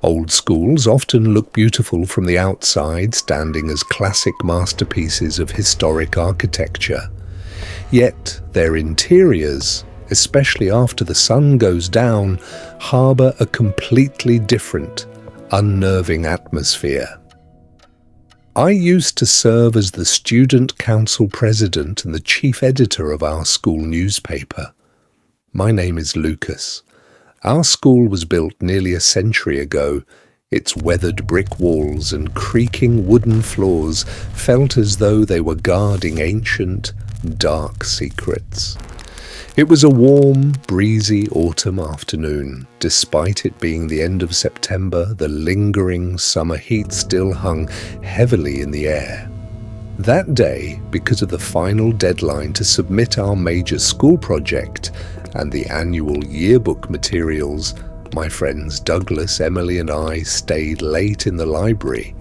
Old schools often look beautiful from the outside, standing as classic masterpieces of historic architecture. Yet their interiors, especially after the sun goes down, harbour a completely different, unnerving atmosphere. I used to serve as the student council president and the chief editor of our school newspaper. My name is Lucas. Our school was built nearly a century ago. Its weathered brick walls and creaking wooden floors felt as though they were guarding ancient, dark secrets. It was a warm, breezy autumn afternoon. Despite it being the end of September, the lingering summer heat still hung heavily in the air. That day, because of the final deadline to submit our major school project and the annual yearbook materials, my friends Douglas, Emily and I stayed late in the library.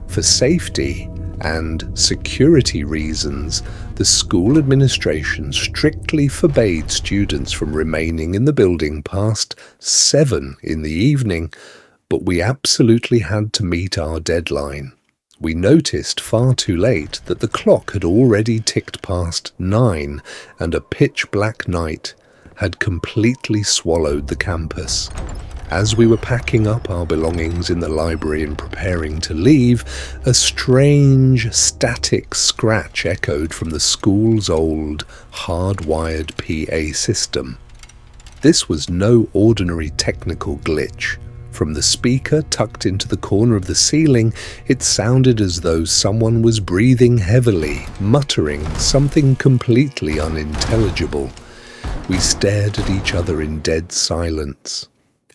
For safety and security reasons, the school administration strictly forbade students from remaining in the building past 7 in the evening, but we absolutely had to meet our deadline. We noticed far too late that the clock had already ticked past 9 and a pitch-black night had completely swallowed the campus. As we were packing up our belongings in the library and preparing to leave, a strange, static scratch echoed from the school's old, hardwired PA system. This was no ordinary technical glitch. From the speaker tucked into the corner of the ceiling, it sounded as though someone was breathing heavily, muttering something completely unintelligible. We stared at each other in dead silence.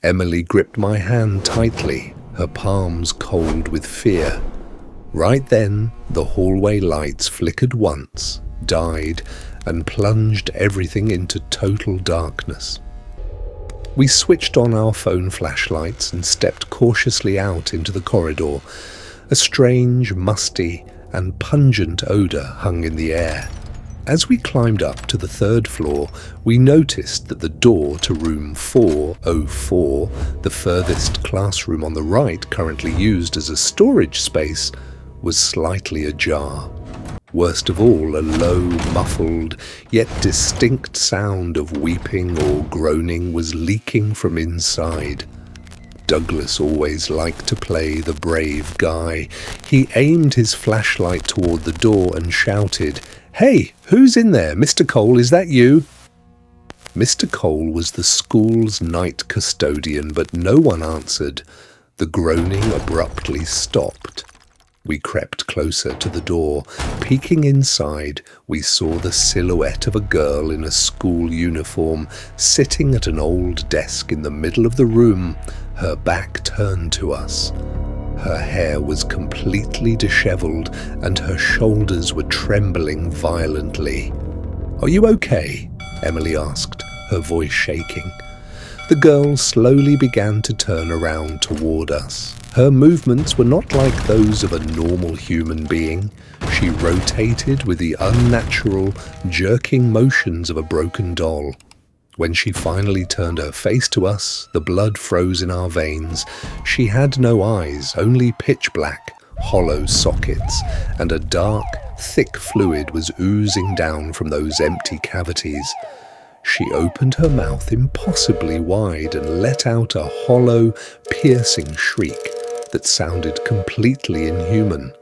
Emily gripped my hand tightly, her palms cold with fear. Right then, the hallway lights flickered once, died, and plunged everything into total darkness. We switched on our phone flashlights and stepped cautiously out into the corridor. A strange, musty, and pungent odour hung in the air. As we climbed up to the 3rd floor, we noticed that the door to room 404, the furthest classroom on the right currently used as a storage space, was slightly ajar. Worst of all, a low, muffled, yet distinct sound of weeping or groaning was leaking from inside. Douglas always liked to play the brave guy. He aimed his flashlight toward the door and shouted, "Hey, who's in there? Mr. Cole, is that you?" Mr. Cole was the school's night custodian, but no one answered. The groaning abruptly stopped. We crept closer to the door. Peeking inside, we saw the silhouette of a girl in a school uniform sitting at an old desk in the middle of the room, her back turned to us. Her hair was completely disheveled and her shoulders were trembling violently. "Are you okay?" Emily asked, her voice shaking. The girl slowly began to turn around toward us. Her movements were not like those of a normal human being. She rotated with the unnatural, jerking motions of a broken doll. When she finally turned her face to us, the blood froze in our veins. She had no eyes, only pitch black, hollow sockets, and a dark, thick fluid was oozing down from those empty cavities. She opened her mouth impossibly wide and let out a hollow, piercing shriek that sounded completely inhuman.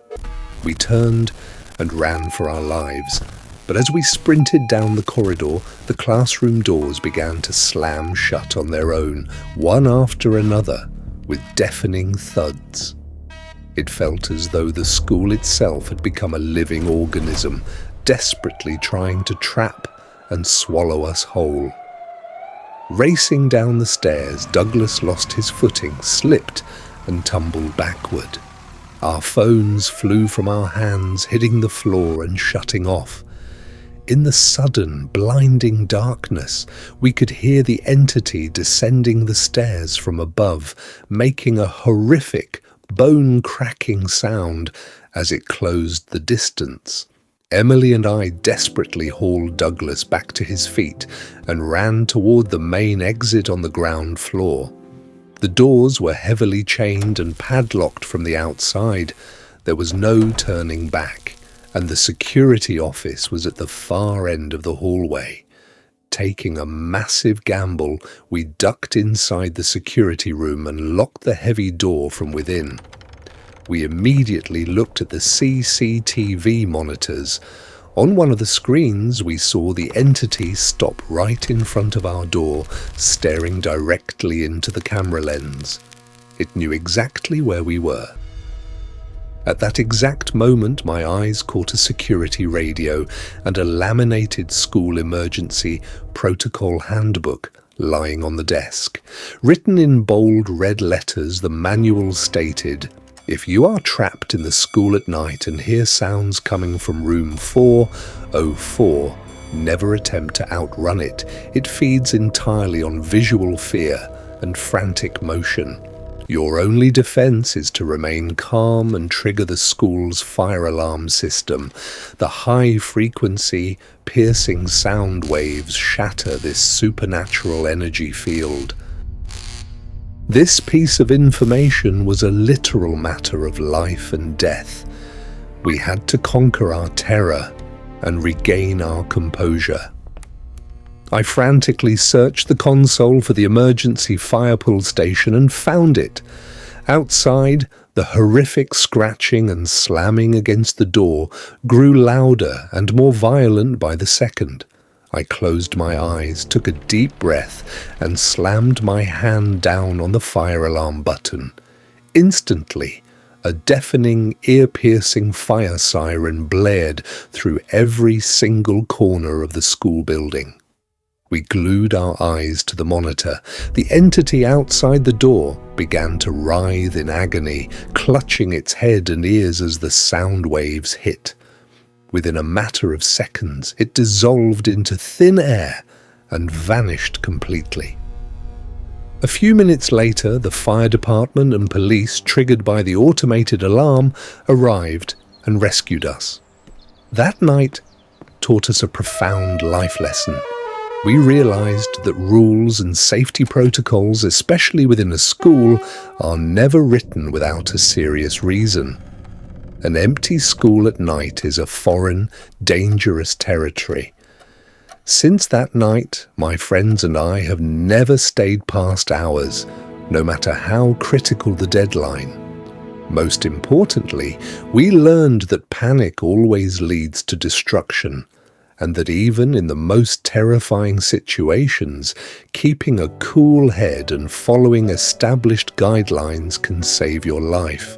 We turned and ran for our lives. But as we sprinted down the corridor, the classroom doors began to slam shut on their own, one after another, with deafening thuds. It felt as though the school itself had become a living organism, desperately trying to trap and swallow us whole. Racing down the stairs, Douglas lost his footing, slipped, and tumbled backward. Our phones flew from our hands, hitting the floor and shutting off. In the sudden, blinding darkness, we could hear the entity descending the stairs from above, making a horrific, bone-cracking sound as it closed the distance. Emily and I desperately hauled Douglas back to his feet and ran toward the main exit on the ground floor. The doors were heavily chained and padlocked from the outside. There was no turning back, and the security office was at the far end of the hallway. Taking a massive gamble, we ducked inside the security room and locked the heavy door from within. We immediately looked at the CCTV monitors. On one of the screens, we saw the entity stop right in front of our door, staring directly into the camera lens. It knew exactly where we were. At that exact moment, my eyes caught a security radio and a laminated school emergency protocol handbook lying on the desk. Written in bold red letters, the manual stated, "If you are trapped in the school at night and hear sounds coming from room 404, never attempt to outrun it. It feeds entirely on visual fear and frantic motion. Your only defense is to remain calm and trigger the school's fire alarm system. The high-frequency, piercing sound waves shatter this supernatural energy field." This piece of information was a literal matter of life and death. We had to conquer our terror and regain our composure. I frantically searched the console for the emergency fire pull station and found it. Outside, the horrific scratching and slamming against the door grew louder and more violent by the second. I closed my eyes, took a deep breath, and slammed my hand down on the fire alarm button. Instantly, a deafening, ear-piercing fire siren blared through every single corner of the school building. We glued our eyes to the monitor. The entity outside the door began to writhe in agony, clutching its head and ears as the sound waves hit. Within a matter of seconds, it dissolved into thin air and vanished completely. A few minutes later, the fire department and police, triggered by the automated alarm, arrived and rescued us. That night taught us a profound life lesson. We realized that rules and safety protocols, especially within a school, are never written without a serious reason. An empty school at night is a foreign, dangerous territory. Since that night, my friends and I have never stayed past hours, no matter how critical the deadline. Most importantly, we learned that panic always leads to destruction, and that even in the most terrifying situations, keeping a cool head and following established guidelines can save your life.